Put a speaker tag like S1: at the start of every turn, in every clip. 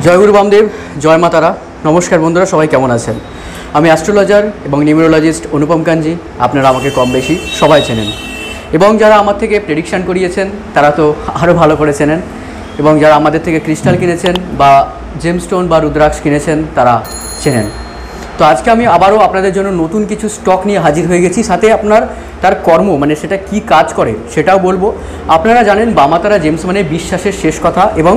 S1: জয়গুরু বামদেব, জয় মা তারা। নমস্কার বন্ধুরা, সবাই কেমন আছেন? আমি অ্যাস্ট্রোলজার এবং নিউমেরোলজিস্ট অনুপম কাঞ্জি। আপনারা আমাকে কম বেশি সবাই চেনেন, এবং যারা আমার থেকে প্রেডিকশান করিয়েছেন তারা তো আরও ভালো করে চেনেন, এবং যারা আমাদের থেকে ক্রিস্টাল কিনেছেন বা জেমস্টোন বা রুদ্রাক্ষ কিনেছেন তারা চেনেন। তো আজকে আমি আবারও আপনাদের জন্য নতুন কিছু স্টক নিয়ে হাজির হয়ে গেছি, সাথে আপনার তার কর্ম মানে সেটা কি কাজ করে সেটাও বলবো। আপনারা জানেন বামাতারা জেমস মানে বিশ্বাসের শেষ কথা এবং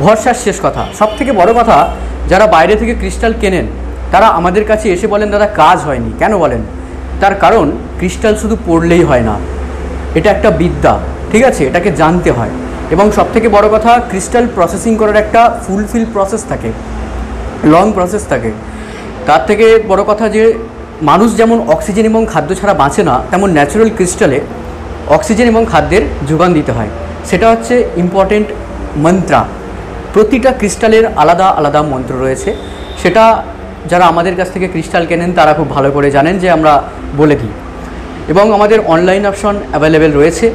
S1: ভরসার শেষ কথা। সব থেকে বড় কথা, যারা বাইরে থেকে ক্রিস্টাল কেনেন তারা আমাদের কাছে এসে বলেন দাদা কাজ হয়নি। কেন বলেন? তার কারণ ক্রিস্টাল শুধু পড়লেই হয় না, এটা একটা বিদ্যা, ঠিক আছে? এটাকে জানতে হয়, এবং সব থেকে বড় কথা ক্রিস্টাল প্রসেসিং করার একটা ফুলফিল প্রসেস থাকে, লং প্রসেস থাকে। তার থেকে বড় কথা যে মানুষ যেমন অক্সিজেন এবং খাদ্য ছাড়া বাঁচে না, তেমন ন্যাচারাল ক্রিস্টালে অক্সিজেন এবং খাদ্যের যোগান দিতে হয়। সেটা হচ্ছে ইম্পর্টেন্ট মন্ত্রা। প্রতিটা ক্রিস্টালের আলাদা আলাদা মন্ত্র রয়েছে, সেটা যারা আমাদের কাছ থেকে ক্রিস্টাল কেনেন তারা খুব ভালো করে জানেন যে আমরা বলে দিই। এবং আমাদের অনলাইন অপশন অ্যাভেলেবেল রয়েছে,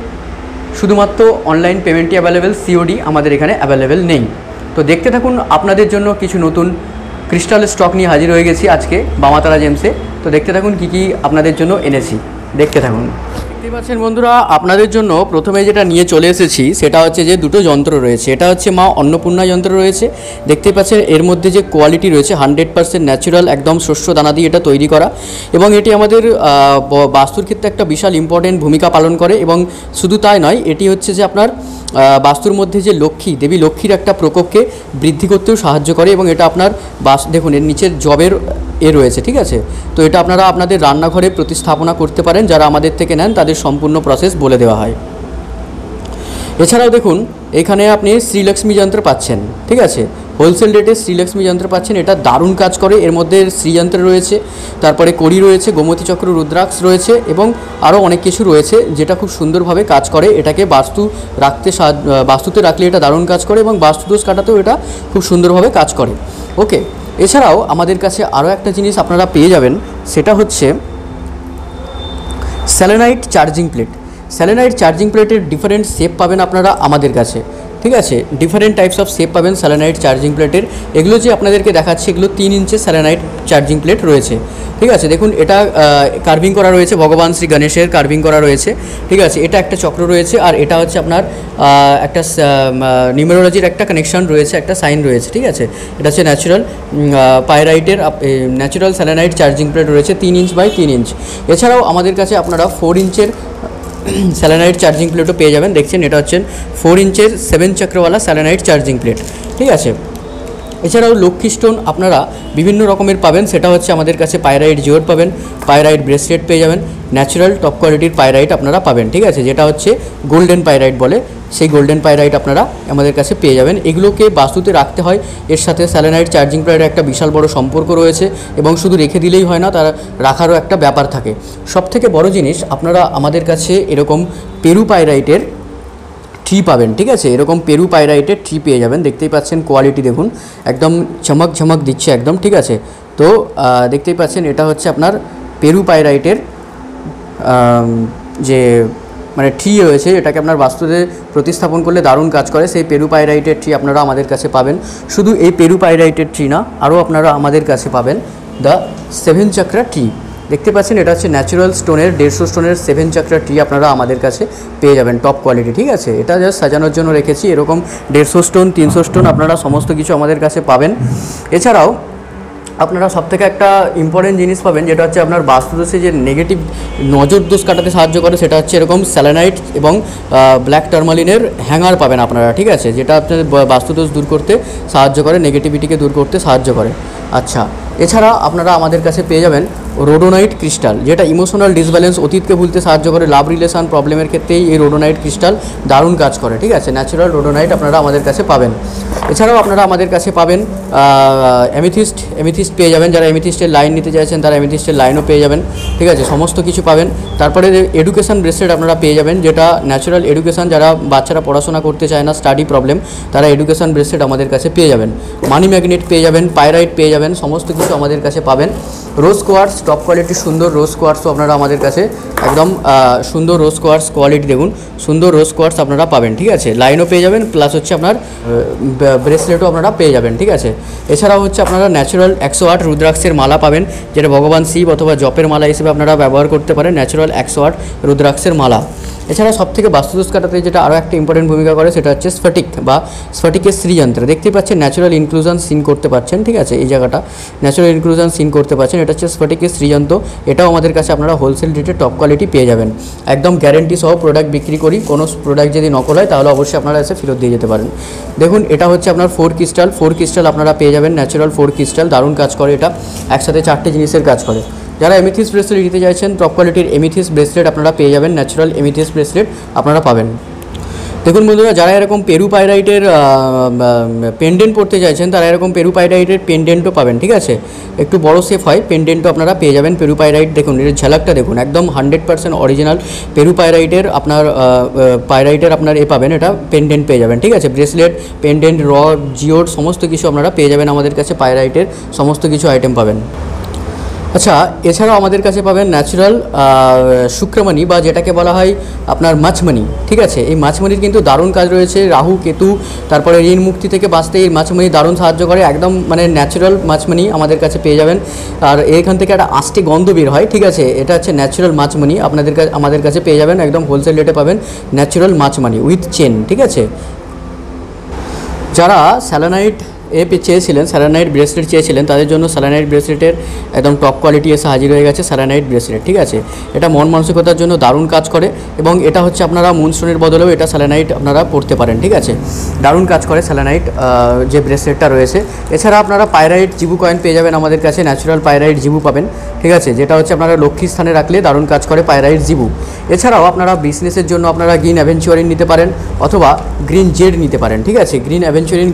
S1: শুধুমাত্র অনলাইন পেমেন্টই অ্যাভেলেবেল, সিওডি আমাদের এখানে অ্যাভেলেবেল নেই। তো দেখতে থাকুন, আপনাদের জন্য কিছু নতুন ক্রিস্টালের স্টক নিয়ে হাজির হয়ে গেছি আজকে বামাতারা জেমসে। তো দেখতে থাকুন কী কী আপনাদের জন্য এনেছি, দেখতে থাকুন। দেখতে পাচ্ছেন বন্ধুরা, আপনাদের জন্য প্রথমে যেটা নিয়ে চলে এসেছি সেটা হচ্ছে যে দুটো যন্ত্র রয়েছে। এটা হচ্ছে মা অন্নপূর্ণা যন্ত্র রয়েছে। দেখতে পাচ্ছেন এর মধ্যে যে কোয়ালিটি রয়েছে 100% ন্যাচারাল, একদম শস্য দানা দিয়ে এটা তৈরি করা, এবং এটি আমাদের বাস্তুর ক্ষেত্রে একটা বিশাল ইম্পর্টেন্ট ভূমিকা পালন করে। এবং শুধু তাই নয়, এটি হচ্ছে যে আপনার বাস্তুর মধ্যে যে লক্ষ্মী দেবী লক্ষ্মীর একটা প্রকোপকে বৃদ্ধি করতেও সাহায্য করে। এবং এটা আপনার দেখুন এর নিচের জবের রয়েছে, ঠিক আছে? তো এটা আপনারা আপনাদের রান্নাঘরে প্রতিস্থাপনা করতে পারেন। যারা আমাদের থেকে নেন তাদের সম্পূর্ণ প্রসেস বলে দেওয়া হয়। এছাড়াও দেখুন এখানে আপনি শ্রীলক্ষ্মী যন্ত্র পাচ্ছেন, ঠিক আছে? হোলসেল রেটে শ্রীলক্ষ্মী যন্ত্র পাচ্ছেন। এটা দারুণ কাজ করে। এর মধ্যে শ্রীযন্ত্র রয়েছে, তারপরে কড়ি রয়েছে, গোমতী চক্র রুদ্রাক্ষ রয়েছে, এবং আরও অনেক কিছু রয়েছে যেটা খুব সুন্দরভাবে কাজ করে। এটাকে বাস্তুতে রাখলে এটা দারুণ কাজ করে, এবং বাস্তুদোষ কাটাতেও এটা খুব সুন্দরভাবে কাজ করে। ওকে, এছাড়াও আমাদের কাছে আরও একটা জিনিস আপনারা পেয়ে যাবেন, সেটা হচ্ছে selenite charging plate. Selenite charging প্লেটের ডিফারেন্ট শেপ পাবেন আপনারা আমাদের কাছে, ঠিক আছে? ডিফারেন্ট টাইপস অফ শেপ পাবেন সেলেনাইট চার্জিং প্লেটের। এগুলো যে আপনাদেরকে দেখাচ্ছি এগুলো 3 ইঞ্চের সেলেনাইট চার্জিং প্লেট রয়েছে, ঠিক আছে? দেখুন এটা কার্ভিং করা রয়েছে, ভগবান শ্রী গণেশের কার্ভিং করা রয়েছে, ঠিক আছে? এটা একটা চক্র রয়েছে, আর এটা হচ্ছে আপনার একটা নিউমেরোলজির একটা কানেকশন রয়েছে, একটা সাইন রয়েছে, ঠিক আছে? এটা হচ্ছে ন্যাচারাল পাইরাইটের ন্যাচারাল সেলেনাইট চার্জিং প্লেট রয়েছে 3 ইঞ্চ বাই 3 ইঞ্চ। এছাড়াও আমাদের কাছে আপনারা 4 ইঞ্চের সেলেনাইট চার্জিং প্লেটও পেয়ে যাবেন। দেখছেন এটা হচ্ছে 4 ইঞ্চের 7 চক্রওয়ালা সেলেনাইট চার্জিং প্লেট, ঠিক আছে? এছাড়াও লক্ষ্মী স্টোন আপনারা বিভিন্ন রকমের পাবেন। সেটা হচ্ছে আমাদের কাছে পাইরাইট জিওর পাবেন, পাইরাইট ব্রেসলেট পেয়ে যাবেন, ন্যাচারাল টপ কোয়ালিটির পাইরাইট আপনারা পাবেন, ঠিক আছে? যেটা হচ্ছে গোল্ডেন পাইরাইট বলে, সেই গোল্ডেন পাইরাইট আপনারা আমাদের কাছে পেয়ে যাবেন। এগুলোকে বাস্তুতে রাখতে হয়, এর সাথে সেলেনাইট চার্জিং প্লেটের একটা বিশাল বড় সম্পর্ক রয়েছে, এবং শুধু রেখে দিলেই হয় না, তার রাখারও একটা ব্যাপার থাকে। সবথেকে বড় জিনিস, আপনারা আমাদের কাছে এরকম পেরু পাইরাইটের ট্রি পাবেন, ঠিক আছে? এরকম পেরু পাইরাইটের ট্রি পেয়ে যাবেন। দেখতেই পাচ্ছেন কোয়ালিটি দেখুন, একদম ঝমক ঝমক দিচ্ছে একদম, ঠিক আছে? তো দেখতেই পাচ্ছেন এটা হচ্ছে আপনার পেরু পাইরাইটের যে মানে ট্রি রয়েছে, এটাকে আপনার বাস্তুতে প্রতিস্থাপন করলে দারুণ কাজ করে। সেই পেরু পাইরাইটের ট্রি আপনারা আমাদের কাছে পাবেন। শুধু এই পেরু পাইরাইটের ট্রি না, আরও আপনারা আমাদের কাছে পাবেন দ্য 7 চক্রা ট্রি। দেখতে পাচ্ছেন এটা হচ্ছে ন্যাচারাল স্টোনের 150 স্টোনের 7 চক্রা ট্রি আপনারা আমাদের কাছে পেয়ে যাবেন, টপ কোয়ালিটি, ঠিক আছে? এটা জাস্ট সাজানোর জন্য রেখেছি। এরকম 150 স্টোন 300 স্টোন আপনারা সমস্ত কিছু আমাদের কাছে পাবেন। এছাড়াও আপনারা সবথেকে একটা ইম্পর্টেন্ট জিনিস পাবেন, যেটা হচ্ছে আপনার বাস্তুদোষে যে নেগেটিভ নজর দোষ কাটাতে সাহায্য করে, সেটা হচ্ছে এরকম সেলেনাইট এবং ব্ল্যাক টার্মালিনের হ্যাঙ্গার পাবেন আপনারা, ঠিক আছে? যেটা আপনাদের বাস্তুদোষ দূর করতে সাহায্য করে, নেগেটিভিটিকে দূর করতে সাহায্য করে। আচ্ছা, এছাড়া আপনারা আমাদের কাছে পেয়ে যাবেন রোডোনাইট ক্রিস্টাল, যেটা ইমোশনাল ডিসব্যালেন্স, অতীতকে ভুলতে সাহায্য করে। লাভ রিলেশন প্রবলেমের ক্ষেত্রেই এই রোডোনাইট ক্রিস্টাল দারুণ কাজ করে, ঠিক আছে? ন্যাচারাল রোডোনাইট আপনারা আমাদের কাছে পাবেন। এছাড়াও আপনারা আমাদের কাছে পাবেন এমিথিস্ট পেয়ে যাবেন। যারা এমিথিস্টের লাইন নিতে চাইছেন তারা এমিথিস্টের লাইনও পেয়ে যাবেন, ঠিক আছে? সমস্ত কিছু পাবেন। তারপরে এডুকেশন ব্রেসলেট আপনারা পেয়ে যাবেন, যেটা ন্যাচারাল এডুকেশন, যারা বাচ্চারা পড়াশোনা করতে চায় না, স্টাডি প্রবলেম, তারা এডুকেশন ব্রেসলেট আমাদের কাছে পেয়ে যাবেন। মানি ম্যাগনেট পেয়ে যাবেন, পাইরাইট পেয়ে যাবেন, সমস্ত কিছু আমাদের কাছে পাবেন। রোজ কোয়ার্টস টপ কোয়ালিটির সুন্দর রোজ কোয়ার্টসও আপনারা আমাদের কাছে একদম সুন্দর রোজ কোয়ার্টস কোয়ালিটি দেখুন, সুন্দর রোজ কোয়ার্টস আপনারা পাবেন, ঠিক আছে। লাইনও পেয়ে যাবেন, প্লাস হচ্ছে আপনার ব্রেসলেটও আপনারা পেয়ে যাবেন, ঠিক আছে। এছাড়াও হচ্ছে আপনারা ন্যাচারাল 108 রুদ্রাক্ষের মালা পাবেন, যেটা ভগবান শিব অথবা জপের মালা হিসেবে আপনারা ব্যবহার করতে পারেন, ন্যাচারাল 108 রুদ্রাক্ষের মালা। এছাড়া সবথেকে বাস্তুদোষ কাটাতে যেটা আরও একটা ইম্পর্টেন্ট ভূমিকা করে সেটা হচ্ছে স্ফটিক বা স্ফটিকের শ্রীযন্ত্র। দেখতে পাচ্ছেন ন্যাচারাল ইনক্লুশন সিন করতে পারছেন, ঠিক আছে। এই জায়গাটা ন্যাচারাল ইনক্লুশন সিন করতে পারছেন, এটা হচ্ছে স্ফটিকের শ্রীযন্ত্র। এটাও আমাদের কাছে আপনারা হোলসেল রেটে টপ কোয়ালিটি পেয়ে যাবেন, একদম গ্যারেন্টি সহ প্রোডাক্ট বিক্রি করি। কোনো প্রোডাক্ট যদি নকল হয় তাহলে অবশ্যই আপনারা এসে ফেরত দিয়ে যেতে পারেন। দেখুন এটা হচ্ছে আপনার 4 ক্রিস্টাল আপনারা পেয়ে যাবেন, ন্যাচারাল 4 ক্রিস্টাল, দারুণ কাজ করে এটা, একসাথে 4টে জিনিসের কাজ করে। যারা এমিথিস ব্রেসলেট নিতে চাইছেন টপ কোয়ালিটির এমিথিস ব্রেসলেট আপনারা পেয়ে যাবেন, ন্যাচারাল এমিথিস ব্রেসলেট আপনারা পাবেন। দেখুন বন্ধুরা, যারা এরকম পেরু পাইরাইটের পেন্ডেন্ট পড়তে চাইছেন তারা এরকম পেরু পাইরাইটের পেন্ডেন্টও পাবেন, ঠিক আছে। একটু বড় শেপ হয়, পেন্ডেন্টও আপনারা পেয়ে যাবেন পেরু পাইরাইট। দেখুন এর ঝালাকটা দেখুন, একদম 100% অরিজিনাল পেরু পাইরাইটের আপনার এ পাবেন, এটা পেন্ডেন্ট পেয়ে যাবেন, ঠিক আছে। ব্রেসলেট, পেন্ডেন্ট, রড, জিওড সমস্ত কিছু আপনারা পেয়ে যাবেন আমাদের কাছে, পাইরাইটের সমস্ত কিছু আইটেম পাবেন। আচ্ছা, এছাড়াও আমাদের কাছে পাবেন ন্যাচারাল শুক্রমণি বা যেটাকে বলা হয় আপনার মাছমণি, ঠিক আছে। এই মাছমণির কিন্তু দারুণ কাজ রয়েছে, রাহু কেতু তারপরে ঋণ মুক্তি থেকে বাঁচতে এই মাছমণি দারুণ সাহায্য করে, একদম মানে ন্যাচারাল মাছমণি আমাদের কাছে পেয়ে যাবেন। আর এখান থেকে একটা আষ্টে গন্ধ বের হয়, ঠিক আছে। এটা হচ্ছে ন্যাচারাল মাছমণি আমাদের কাছে পেয়ে যাবেন, একদম হোলসেল রেটে পাবেন ন্যাচারাল মাছমণি উইথ চেন, ঠিক আছে। যারা স্যালানাইট চেয়েছিলেন, স্যালানাইট ব্রেসলেট চেয়েছিলেন, তাদের জন্য স্যালানাইট ব্রেসলেটের একদম টপ কোয়ালিটি এসে হাজির হয়ে গেছে, স্যালানাইট ব্রেসলেট, ঠিক আছে। এটা মন মানসিকতার জন্য দারুণ কাজ করে এবং এটা হচ্ছে আপনারা মুনস্টোনের বদলেও এটা স্যালানাইট আপনারা পড়তে পারেন, ঠিক আছে। দারুণ কাজ করে স্যালানাইট যে ব্রেসলেটটা রয়েছে। এছাড়া আপনারা পাইরাইট জিবু কয়েন পেয়ে যাবেন আমাদের কাছে, ন্যাচারাল পাইরাইট জিবু পাবেন, ঠিক আছে, যেটা হচ্ছে আপনারা লক্ষ্মী স্থানে রাখলে দারুণ কাজ করে পাইরাইট জিবু। এছাড়াও আপনারা বিজনেসের জন্য আপনারা গ্রিন অ্যাভেঞ্চুরিন নিতে পারেন অথবা গ্রিন জেড নিতে পারেন, ঠিক আছে। গ্রিন অ্যাভেঞ্চুরিন,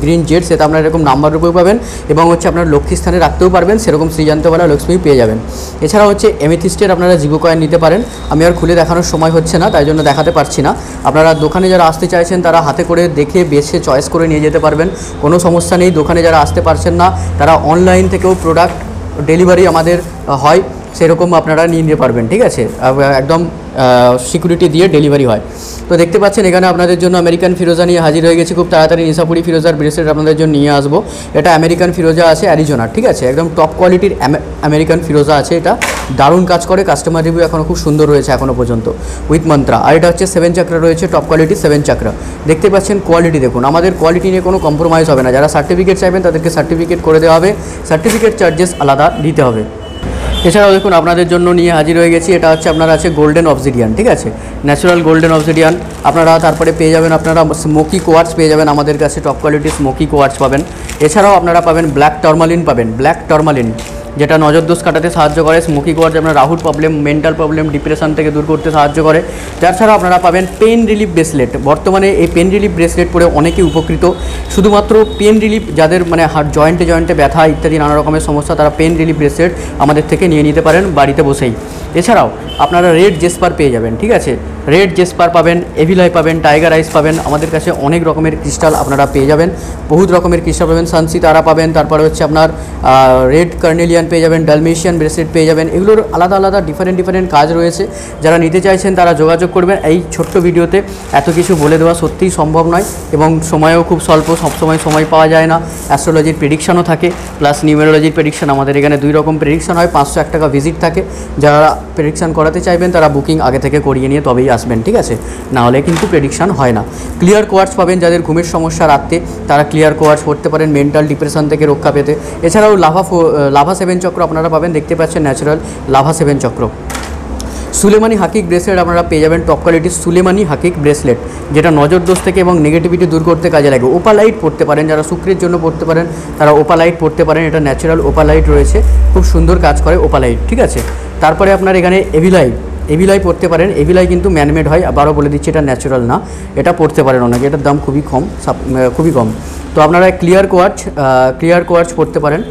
S1: গ্রিন জেড সেটা আপনারা এরকম নাম্বার রূপেও পাবেন এবং হচ্ছে আপনার লক্ষ্মী স্থানে রাখতেও পারবেন, সেরকম শ্রীযন্ত্রওয়ালা লক্ষ্মী পেয়ে যাবেন। এছাড়া হচ্ছে এমেথিস্টের আপনারা জিবু কয়েন নিতে পারেন। আমি আর খুলে দেখানোর সময় হচ্ছে না, তাই জন্য দেখাতে পারছি না। আপনারা দোকানে যারা আসতে চাইছেন তারা হাতে করে দেখে বেছে চয়েস করে নিয়ে যেতে পারবেন, কোনো সমস্যা নেই। দোকানে যারা আসতে পারছেন না তারা অনলাইন থেকেও প্রোডাক্ট ডেলিভারি আমাদের হয়, সেরকম আপনারা নিয়ে নিতে পারবেন, ঠিক আছে। একদম সিকিউরিটি দিয়ে ডেলিভারি হয়। তো দেখতে পাচ্ছেন এখানে আপনাদের জন্য আমেরিকান ফিরোজা নিয়ে হাজির হয়ে গেছি, খুব তাড়াতাড়ি নিশাপুরি ফিরোজার ব্রেসলেট আপনাদের জন্য নিয়ে আসবো। এটা আমেরিকান ফিরোজা আছে অ্যারিজোনার, ঠিক আছে, একদম টপ কোয়ালিটির আমেরিকান ফিরোজা আছে, এটা দারুণ কাজ করে, কাস্টমার রিভিউ এখনও খুব সুন্দর রয়েছে এখনও পর্যন্ত, উইথ মন্ত্রা। আর এটা হচ্ছে 7 চাকরা রয়েছে, টপ কোয়ালিটি 7 চাকরা। দেখতে পাচ্ছেন কোয়ালিটি দেখুন, আমাদের কোয়ালিটি নিয়ে কোনো কম্প্রোমাইজ হবে না। যারা সার্টিফিকেট চাইবেন তাদেরকে সার্টিফিকেট করে দেওয়া হবে, সার্টিফিকেট চার্জেস আলাদা দিতে হবে। এছাড়াও দেখুন আপনাদের জন্য নিয়ে হাজির হয়ে গেছি, এটা হচ্ছে আপনার আছে গোল্ডেন অবসিডিয়ান, ঠিক আছে, ন্যাচারাল গোল্ডেন অবসিডিয়ান। আপনারা তারপরে পেয়ে যাবেন আপনারা স্মোকি কোয়ার্টস পেয়ে যাবেন আমাদের কাছে, টপ কোয়ালিটির স্মোকি কোয়ার্টস পাবেন। এছাড়াও আপনারা পাবেন ব্ল্যাক টরমালিন পাবেন, ব্ল্যাক টরমালিন যেটা নজর দোষ কাটাতে সাহায্য করে। স্মোকি কোয়ার্টস আপনার রাহুর প্রবলেম, মেন্টাল প্রবলেম, ডিপ্রেশন থেকে দূর করতে সাহায্য করে। তাছাড়াও আপনারা পাবেন পেন রিলিফ ব্রেসলেট। বর্তমানে এই পেন রিলিফ ব্রেসলেট পরে অনেকেই উপকৃত, শুধুমাত্র পেন রিলিফ যাদের মানে হার্ট জয়েন্টে ব্যথা ইত্যাদি নানা রকমের সমস্যা, তারা পেন রিলিফ ব্রেসলেট আমাদের থেকে নিয়ে নিতে পারেন বাড়িতে বসেই। এছাড়াও আপনারা রেড জেসপার পেয়ে যাবেন, ঠিক আছে, রেড জেসপার পাবেন, এভিলাই পাবেন, টাইগার আইস পাবেন। আমাদের কাছে অনেক রকমের ক্রিস্টাল আপনারা পেয়ে যাবেন, বহুত রকমের ক্রিস্টাল পাবেন, সানসি তারা পাবেন, তারপরে হচ্ছে আপনার রেড কার্নেলিয়ান পেয়ে যাবেন, ডালমেশিয়ান ব্রেসলেট পেয়ে যাবেন। এগুলোর আলাদা আলাদা ডিফারেন্ট কাজ রয়েছে। যারা নিতে চাইছেন তারা যোগাযোগ করবেন। এই ছোট্ট ভিডিওতে এত কিছু বলে দেওয়া সত্যিই সম্ভব নয় এবং সময়ও খুব স্বল্প, সবসময় সময় পাওয়া যায় না। অ্যাস্ট্রোলজির প্রেডিকশনও থাকে, প্লাস নিউমেরোলজির প্রেডিকশন। আমাদের এখানে 2 রকম প্রেডিকশন হয়, 501 টাকা ভিজিট থাকে। যারা প্রেডিকশন করাতে চাইবেন তারা বুকিং আগে থেকে করিয়ে নিয়ে তবেই আসবেন, ঠিক আছে, না হলে কিন্তু প্রেডিকশন হয় না। ক্লিয়ার কোয়ার্টস পাবেন, যাদের ঘুমের সমস্যা রাখতে তারা ক্লিয়ার কোয়ার্টস পড়তে পারেন মেন্টাল ডিপ্রেশন থেকে রক্ষা পেতে। এছাড়াও লাভা 7 চক্র আপনারা পাবেন, দেখতে পাচ্ছেন ন্যাচারাল লাভা 7 চক্র। সুলেমানি হাকিক ব্রেসলেট আপনারা পেয়ে যাবেন, টপ কোয়ালিটির সুলেমানি হাকিক ব্রেসলেট, যেটা নজর দোষ থেকে এবং নেগেটিভিটি দূর করতে কাজে লাগে। ওপালাইট পড়তে পারেন, যারা শুক্রের জন্য পড়তে পারেন তারা ওপালাইট পড়তে পারেন। এটা ন্যাচারাল ওপালাইট রয়েছে, খুব সুন্দর কাজ করে ওপালাইট, ঠিক আছে। তারপরে আপনার এখানে এভিলাই পড়তে পারেন। এভিলাই কিন্তু ম্যানমেড হয়, আবারও বলে দিচ্ছি এটা ন্যাচারাল না, এটা পড়তে পারেন অনেকে, এটার দাম খুবই কম। তো আপনারা ক্লিয়ার কোয়ার্টস পড়তে পারেন।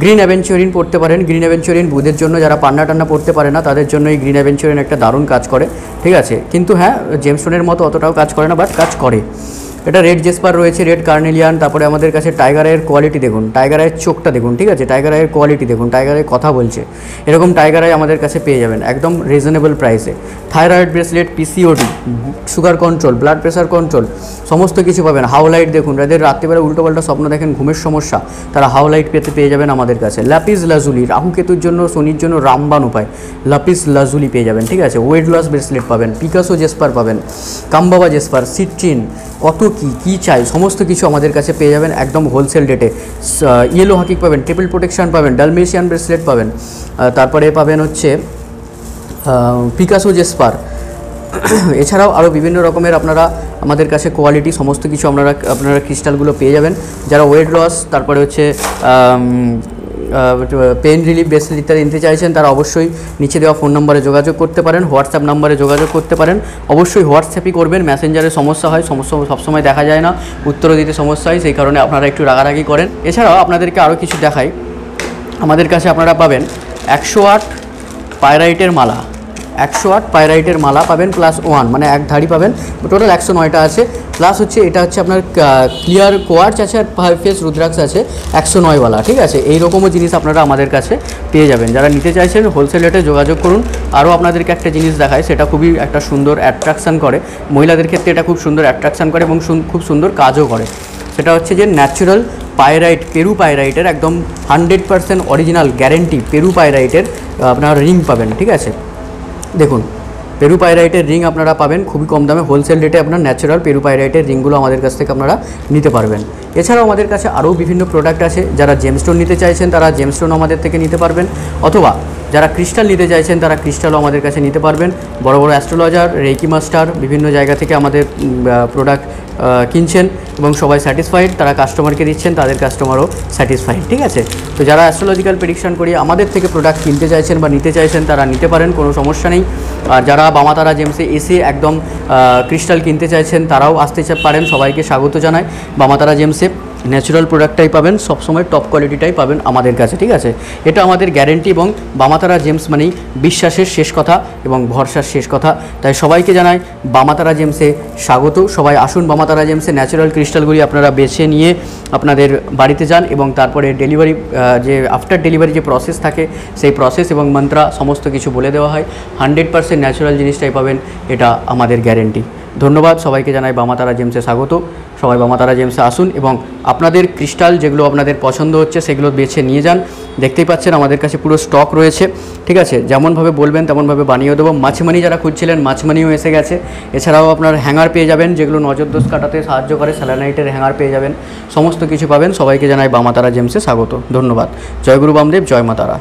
S1: গ্রিন অ্যাভেঞ্চুরিন পড়তে পারেন, গ্রিন অ্যাভেঞ্চুরিন বুধের জন্য, যারা পান্না টান্না পড়তে পারে না তাদের জন্য এই গ্রিন অ্যাভেঞ্চুরিন একটা দারুণ কাজ করে, ঠিক আছে। কিন্তু হ্যাঁ, জেমস্টোনের মতো অতটাও কাজ করে না, বাট কাজ করে। এটা রেড জেসপার রয়েছে, রেড কার্নেলিয়ান। তারপরে আমাদের কাছে টাইগার আইয়ের কোয়ালিটি দেখুন, টাইগার আইয়ের চোখটা দেখুন, ঠিক আছে, টাইগার আইয়ের কোয়ালিটি দেখুন, টাইগার আই কথা বলছে, এরকম টাইগার আই আমাদের কাছে পেয়ে যাবেন একদম রিজনেবল প্রাইসে। Thyroid bracelet, PCOD, sugar control, blood pressure control, সমস্ত কিছু পাবেন। হাওলাইট দেখুন, যাদের রাত্রিবেলা উল্টোপাল্টা স্বপ্ন দেখেন, ঘুমের সমস্যা, তারা হাওলাইট পেয়ে যাবেন আমাদের কাছে। ল্যাপিস লাজুলি, রাহু কেতুর জন্য, শনির জন্য রামবান উপায়, লাপিস লাজুলি পেয়ে যাবেন, ঠিক আছে। ওয়েট লস ব্রেসলেট পাবেন, পিকাসো জেসপার পাবেন, কামবাবা জেসপার, সিট্রিন, কত কী চাই সমস্ত কিছু আমাদের কাছে পেয়ে যাবেন একদম হোলসেল রেটে। ইয়েলো হাকিক পাবেন, ট্রিপল প্রোটেকশন পাবেন, ডালমেশিয়ান ব্রেসলেট পাবেন, তারপরে পাবেন হচ্ছে পিকাসো জেসপার। এছাড়াও আরও বিভিন্ন রকমের আপনারা আমাদের কাছে কোয়ালিটি সমস্ত কিছু আপনারা ক্রিস্টালগুলো পেয়ে যাবেন। যারা ওয়েট লস, তারপরে হচ্ছে পেন রিলিফ ব্রেসলেট ইত্যাদি নিতে চাইছেন, তারা অবশ্যই নিচে দেওয়া ফোন নম্বরে যোগাযোগ করতে পারেন, হোয়াটসঅ্যাপ নম্বরে যোগাযোগ করতে পারেন। অবশ্যই হোয়াটসঅ্যাপই করবেন, মেসেঞ্জারে সমস্যা হয়, সবসময় দেখা যায় না, উত্তর দিতে সমস্যা হয়, সেই কারণে আপনারা একটু রাগারাগি করেন। এছাড়াও আপনাদেরকে আরও কিছু দেখাই, আমাদের কাছে আপনারা পাবেন 108 পাইরাইটের মালা, 108 পাইরাইটের মালা পাবেন +1, মানে এক ধাড়ি পাবেন, টোটাল 109টা আছে। প্লাস হচ্ছে এটা হচ্ছে আপনার ক্লিয়ার কোয়ার্চ আছে, আর ফেস রুদ্রাক্ষ আছে 109ওয়ালা, ঠিক আছে। এইরকমও জিনিস আপনারা আমাদের কাছে পেয়ে যাবেন। যারা নিতে চাইছেন হোলসেল রেটে যোগাযোগ করুন। আরও আপনাদেরকে একটা জিনিস দেখায়, সেটা খুবই একটা সুন্দর অ্যাট্রাকশান করে, মহিলাদের ক্ষেত্রে এটা খুব সুন্দর অ্যাট্রাকশান করে এবং খুব সুন্দর কাজও করে। সেটা হচ্ছে যে ন্যাচারাল পাইরাইট, পেরু পাইরাইটের একদম 100% অরিজিনাল গ্যারেন্টি পেরু পাইরাইটের আপনারা রিং পাবেন, ঠিক আছে। দেখুন, পেরু পাইরাইটের রিং আপনারা পাবেন খুবই কম দামে, হোলসেল রেটে আপনার ন্যাচারাল পেরু পাইরাইটের রিংগুলো আমাদের কাছ থেকে আপনারা নিতে পারবেন। এছাড়াও আমাদের কাছে আরও বিভিন্ন প্রোডাক্ট আছে। যারা জেমস্টোন নিতে চাইছেন তারা জেমস্টোন আমাদের থেকে নিতে পারবেন, অথবা যারা ক্রিস্টাল নিতে চাইছেন তারা ক্রিস্টালও আমাদের কাছে নিতে পারবেন। বড় বড় অ্যাস্ট্রোলজার, রেকি মাস্টার বিভিন্ন জায়গা থেকে আমাদের প্রোডাক্ট কিনছেন এবং সবাই স্যাটিসফাইড, তারা কাস্টমারকে দিচ্ছেন, তাদের কাস্টমারও স্যাটিসফাইড, ঠিক আছে। তো যারা অ্যাস্ট্রোলজিক্যাল প্রেডিকশন করি আমাদের থেকে প্রোডাক্ট কিনতে চাইছেন বা নিতে চাইছেন তারা নিতে পারেন, কোনো সমস্যা নেই। আর যারা বামাতারা জেমসে এসে একদম ক্রিস্টাল কিনতে চাইছেন তারাও আসতে পারেন, সবাইকে স্বাগত জানাই। বামাতারা জেমসে ন্যাচারাল প্রোডাক্টটাই পাবেন, সবসময় টপ কোয়ালিটিটাই পাবেন আমাদের কাছে, ঠিক আছে। এটা আমাদের গ্যারেন্টি, এবং বামাতারা জেমস মানেই বিশ্বাসের শেষ কথা এবং ভরসার শেষ কথা। তাই সবাইকে জানাই বামাতারা জেমসে স্বাগত। সবাই আসুন বামাতারা জেমসে, ন্যাচারাল ক্রিস্টালগুলি আপনারা বেছে নিয়ে আপনাদের বাড়িতে যান এবং তারপরে ডেলিভারি, যে আফটার ডেলিভারি যে প্রসেস থাকে সেই প্রসেস এবং মন্ত্রা সমস্ত কিছু বলে দেওয়া হয়। 100% ন্যাচারাল জিনিসটাই পাবেন, এটা আমাদের গ্যারেন্টি। ধন্যবাদ সবাইকে জানাই বামাতারা জেমসে স্বাগত। সবাই বামাতারা জেমসে আসুন এবং আপনাদের ক্রিস্টাল যেগুলো আপনাদের পছন্দ হচ্ছে সেগুলো বেছে নিয়ে যান। দেখতেই পাচ্ছেন আমাদের কাছে পুরো স্টক রয়েছে, ঠিক আছে। যেমনভাবে বলবেন তেমনভাবে বানিয়ে দেবো। মাছমানি যারা খুঁজছিলেন মাছমানিও এসে গেছে। এছাড়াও আপনার হ্যাঙ্গার পেয়ে যাবেন, যেগুলো নজরদোষ কাটাতে সাহায্য করে, স্যালানাইটের হ্যাঙ্গার পেয়ে যাবেন, সমস্ত কিছু পাবেন। সবাইকে জানাই বামাতারা জেমসে স্বাগত। ধন্যবাদ। জয় গুরু বামদেব, জয় মা তারা।